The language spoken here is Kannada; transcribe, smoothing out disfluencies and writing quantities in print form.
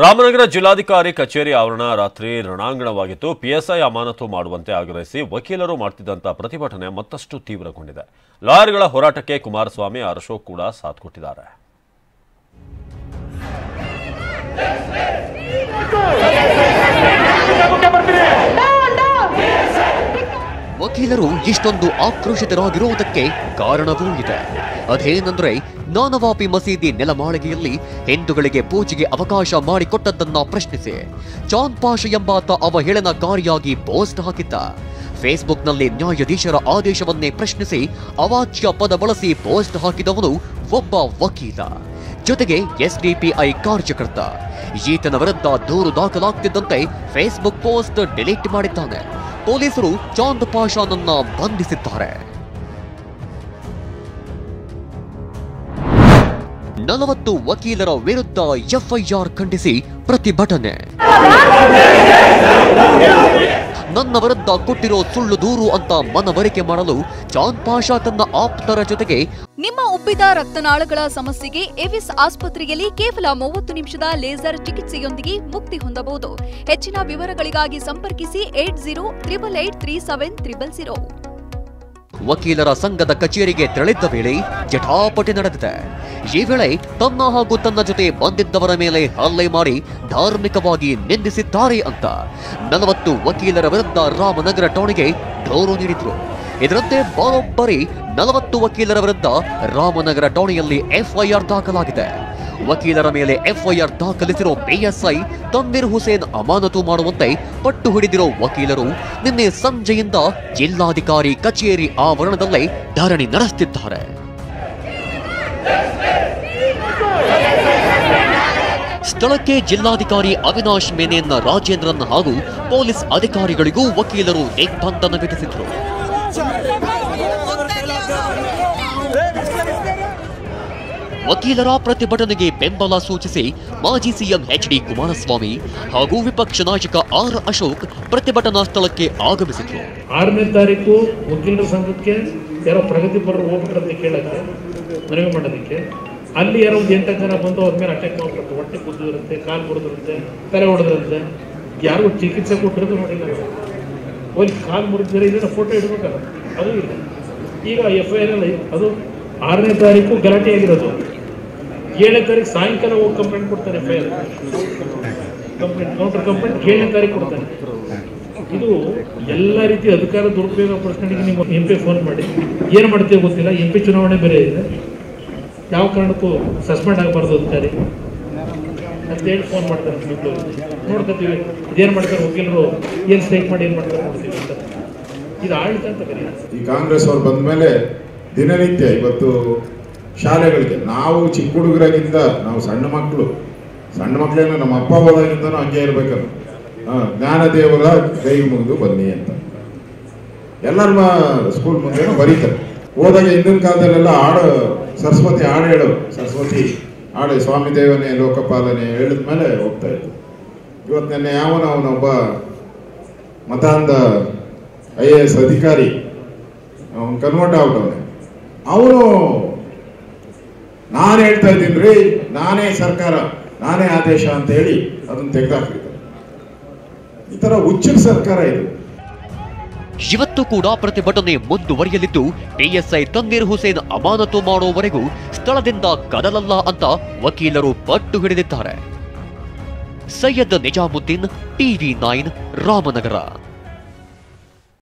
ರಾಮನಗರ ಜಿಲ್ಲಾಧಿಕಾರಿ ಕಚೇರಿ ಆವರಣ ರಾತ್ರಿ ರಣಾಂಗಣವಾಗಿತ್ತು. ಪಿಎಸ್ಐ ಅಮಾನತು ಮಾಡುವಂತೆ ಆಗ್ರಹಿಸಿ ವಕೀಲರು ಮಾಡುತ್ತಿದ್ದಂಥ ಪ್ರತಿಭಟನೆ ಮತ್ತಷ್ಟು ತೀವ್ರಗೊಂಡಿದೆ. ಲಾಯರ್ಗಳ ಹೋರಾಟಕ್ಕೆ ಕುಮಾರಸ್ವಾಮಿ, ಅಶೋಕ್ ಕೂಡ ಸಾಥ್ ಕೊಟ್ಟಿದ್ದಾರೆ. ವಕೀಲರು ಇಷ್ಟೊಂದು ಆಕ್ರೋಶಿತರಾಗಿರುವುದಕ್ಕೆ ಕಾರಣವೂ ಇದೆ. ಅದೇನೆಂದ್ರೆ, ನಾನವಾಪಿ ಮಸೀದಿ ನೆಲಮಾಳಿಗೆಯಲ್ಲಿ ಹಿಂದೂಗಳಿಗೆ ಪೂಜೆಗೆ ಅವಕಾಶ ಮಾಡಿಕೊಟ್ಟದ್ದನ್ನ ಪ್ರಶ್ನಿಸಿ ಚಾಂದ್ ಪಾಷ ಎಂಬಾತ ಅವಹೇಳನಕಾರಿಯಾಗಿ ಪೋಸ್ಟ್ ಹಾಕಿದ್ದ. ಫೇಸ್ಬುಕ್ನಲ್ಲಿ ನ್ಯಾಯಾಧೀಶರ ಆದೇಶವನ್ನೇ ಪ್ರಶ್ನಿಸಿ ಅವಾಚ್ಯ ಪದ ಬಳಸಿ ಪೋಸ್ಟ್ ಹಾಕಿದವನು ಒಬ್ಬ ವಕೀಲ, ಜೊತೆಗೆ ಎಸ್ಡಿಪಿಐ ಕಾರ್ಯಕರ್ತ. ಈತನ ವಿರುದ್ಧ ದೂರು ದಾಖಲಾಗ್ತಿದ್ದಂತೆ ಫೇಸ್ಬುಕ್ ಪೋಸ್ಟ್ ಡಿಲೀಟ್ ಮಾಡಿದ್ದಾನೆ. ಪೊಲೀಸರು ಚಾಂದ್ ಪಾಷಾನನ್ನ ಬಂಧಿಸಿದ್ದಾರೆ. 40 ವಕೀಲರ ವಿರುದ್ಧ ಎಫ್ಐಆರ್ ಖಂಡಿಸಿ ಪ್ರತಿಭಟನೆ. ನನ್ನ ವಿರುದ್ಧ ಕೊಟ್ಟಿರೋ ಸುಳ್ಳು ದೂರು ಅಂತ ಮನವರಿಕೆ ಮಾಡಲು ಚಾಂದ್ ಪಾಷಾ ತನ್ನ ಆಪ್ತರ ಜೊತೆಗೆ ನಿಮ್ಮ ಉಬ್ಬಿದ ರಕ್ತನಾಳಗಳ ಸಮಸ್ಯೆಗೆ ಎವಿಸ್ ಆಸ್ಪತ್ರೆಯಲ್ಲಿ ಕೇವಲ 30 ನಿಮಿಷದ ಲೇಸರ್ ಚಿಕಿತ್ಸೆಯೊಂದಿಗೆ ಮುಕ್ತಿ ಹೊಂದಬಹುದು. ಹೆಚ್ಚಿನ ವಿವರಗಳಿಗಾಗಿ ಸಂಪರ್ಕಿಸಿ 8088837300. ವಕೀಲರ ಸಂಘದ ಕಚೇರಿಗೆ ತೆರಳಿದ್ದ ವೇಳೆ ಜಟಾಪಟಿ ನಡೆದಿದೆ. ಈ ವೇಳೆ ತನ್ನ ಹಾಗೂ ತನ್ನ ಜೊತೆ ಬಂದಿದ್ದವರ ಮೇಲೆ ಹಲ್ಲೆ ಮಾಡಿ ಧಾರ್ಮಿಕವಾಗಿ ನಿಂದಿಸಿದ್ದಾರೆ ಅಂತ 40 ವಕೀಲರ ವಿರುದ್ಧ ರಾಮನಗರ ಠಾಣೆಗೆ ದೂರು ನೀಡಿದ್ರು. ಇದರಂತೆ ಬರೋಬ್ಬರಿ 40 ವಕೀಲರ ವಿರುದ್ಧ ರಾಮನಗರ ಠಾಣೆಯಲ್ಲಿ ಎಫ್ಐಆರ್ ದಾಖಲಾಗಿದೆ. ವಕೀಲರ ಮೇಲೆ ಎಫ್ಐಆರ್ ದಾಖಲಿಸಿರೋ ಪಿಎಸ್ಐ ತನ್ವೀರ್ ಹುಸೇನ್ ಅಮಾನತು ಮಾಡುವಂತೆ ಪಟ್ಟು ಹಿಡಿದಿರೋ ವಕೀಲರು ನಿನ್ನೆ ಸಂಜೆಯಿಂದ ಜಿಲ್ಲಾಧಿಕಾರಿ ಕಚೇರಿ ಆವರಣದಲ್ಲೇ ಧರಣಿ ನಡೆಸುತ್ತಿದ್ದಾರೆ. ಸ್ಥಳಕ್ಕೆ ಜಿಲ್ಲಾಧಿಕಾರಿ ಅವಿನಾಶ್ ಮೇನೇನ್, ರಾಜೇಂದ್ರನ್ ಹಾಗೂ ಪೊಲೀಸ್ ಅಧಿಕಾರಿಗಳಿಗೂ ವಕೀಲರು ದಿಗ್ಬಂಧನ ವಿಧಿಸಿದ್ರು. ವಕೀಲರ ಪ್ರತಿಭಟನೆಗೆ ಬೆಂಬಲ ಸೂಚಿಸಿ ಮಾಜಿ ಸಿಎಂ ಎಚ್ಡಿ ಕುಮಾರಸ್ವಾಮಿ ಹಾಗೂ ವಿಪಕ್ಷ ನಾಯಕ ಆರ್ ಅಶೋಕ್ ಪ್ರತಿಭಟನಾ ಸ್ಥಳಕ್ಕೆ ಆಗಮಿಸಿದ್ರು. 6ನೇ ತಾರೀಕು ವಕೀಲರ ಸಂಘಕ್ಕೆ ಯಾರೋ ಪ್ರಗತಿಪರರು ಹೋಗ್ಬಿಟ್ರಂತೆ ಕೇಳಕ್ಕೆ, ಮನವಿ ಮಾಡೋದಕ್ಕೆ. ಅಲ್ಲಿ ಯಾರೋ 8 ಜನ ಬಂದು ಅವ್ರ ಮೇಲೆ ಅಟ್ಯಾಕ್ ಮಾಡ್ಬಿಟ್ಟು ಹೊಟ್ಟೆ ಕುದ್ದಿರುತ್ತೆ, ಕಾಲು ಮುರಿದ್ರಂತೆ, ತಲೆ ಹೊಡೆದ್ರಂತೆ. ಯಾರಿಗೂ ಚಿಕಿತ್ಸೆ ಕೊಟ್ಟಿರೋದು ನೋಡಿಲ್ಲ. ಹೋಗಿ ಕಾಲು ಮುರಿದ್ರೆ ಇದನ್ನ ಫೋಟೋ ಇಡಬೇಕಲ್ಲ, ಅದು ಇಲ್ಲ. ಈಗ ಎಫ್ಐಆರ್ ಅಲ್ಲಿ ಅದು 6ನೇ ತಾರೀಕು ಗಲಾಟೆ ಆಗಿರೋದು. 7ನೇ ತಾರೀಕು ಸಾಯಂಕಾಲ ಹೋಗಿ ಕಂಪ್ಲೇಂಟ್ ಕೊಡ್ತಾರೆ. ಎಫ್ಐಆರ್ ಕೌಂಟರ್ ಕಂಪ್ಲೇಂಟ್ 7ನೇ ತಾರೀಕು ಕೊಡ್ತಾರೆ. ಇದು ಎಲ್ಲ ರೀತಿಯ ಅಧಿಕಾರ ದುರುಪಯೋಗ ಪ್ರಶ್ನೆಗೆ ನೀವು MP ಫೋನ್ ಮಾಡಿ ಏನು ಮಾಡ್ತೀವಿ ಗೊತ್ತಿಲ್ಲ. MP ಚುನಾವಣೆ ಬೇರೆ ಇದೆ, ಯಾವ ಕಾರಣಕ್ಕೂ ಸಸ್ಪೆಂಡ್ ಆಗಬಾರ್ದು ಅಧಿಕಾರಿ ಅಂತೇಳಿ ಫೋನ್ ಮಾಡ್ತಾರೆ. ನೋಡ್ಕೊತೀವಿ ಇದೇನು ಮಾಡ್ತಾರೆ ವಕೀಲರು, ಏನು ಸ್ಟ್ರೈಕ್ ಮಾಡಿ ಏನು ಮಾಡ್ತಾರೆ ನೋಡ್ತೀವಿ ಅಂತ. ಇದು ಆಡಳಿತ ಅಂತ ಕರೀತಾರೆ. ಈ ಕಾಂಗ್ರೆಸ್ ಅವ್ರು ಬಂದ ಮೇಲೆ ದಿನನಿತ್ಯ ಇವತ್ತು ಶಾಲೆಗಳಿಗೆ ನಾವು ಚಿಕ್ಕ ಹುಡುಗರಾಗಿಂದ ನಾವು ಸಣ್ಣ ಮಕ್ಕಳೇನೋ ನಮ್ಮ ಅಪ್ಪ ಹೋದಾಗಿಂದನೂ ಹಂಗೆ ಇರ್ಬೇಕಲ್ಲ. ಜ್ಞಾನದೇವರ ಕೈ ಮುಗಿದು ಬನ್ನಿ ಅಂತ ಎಲ್ಲರ ಸ್ಕೂಲ್ ಮುಂದೆನೂ ಬರೀತಾರೆ. ಹೋದಾಗ ಹಿಂದಿನ ಕಾಲದಲ್ಲೆಲ್ಲ ಸರಸ್ವತಿ ಹಾಡು ಹೇಳೋರು. ಸರಸ್ವತಿ ಹಾಡು ಸ್ವಾಮಿ ದೇವನೇ ಲೋಕಪಾಲನೆ ಹೇಳಿದ್ಮೇಲೆ ಹೋಗ್ತಾ ಇತ್ತು. ಇವತ್ತು ನೆನ್ನೆ ಅವನೊಬ್ಬ ಮತಾಂಧ IAS ಅಧಿಕಾರಿ ಅವನು ಕನ್ವರ್ಟ್ ಆಗ್ಬಿಟ್ಟವನೆ. ಅವನು ನಾನು ಹೇಳ್ತಾ ಇದ್ದೀನಿ ರೀ, ನಾನೇ ಸರ್ಕಾರ, ನಾನೇ ಆದೇಶ ಅಂತ ಹೇಳಿ ಅದನ್ನು ತೆಗೆದಾಕಿದ್ದಾರೆ. ಈ ತರ ಹುಚ್ಚರ ಸರ್ಕಾರ ಇದು. ಇವತ್ತು ಕೂಡ ಪ್ರತಿಭಟನೆ ಮುಂದುವರಿಯಲಿದ್ದು ಪಿಎಸ್ಐ ತನ್ವೀರ್ ಹುಸೇನ್ ಅಮಾನತು ಮಾಡುವವರೆಗೂ ಸ್ಥಳದಿಂದ ಕದಲಲ್ಲ ಅಂತ ವಕೀಲರು ಪಟ್ಟು ಹಿಡಿದಿದ್ದಾರೆ. ಸೈಯದ್ ನಿಜಾಮುದ್ದೀನ್, TV9, ರಾಮನಗರ.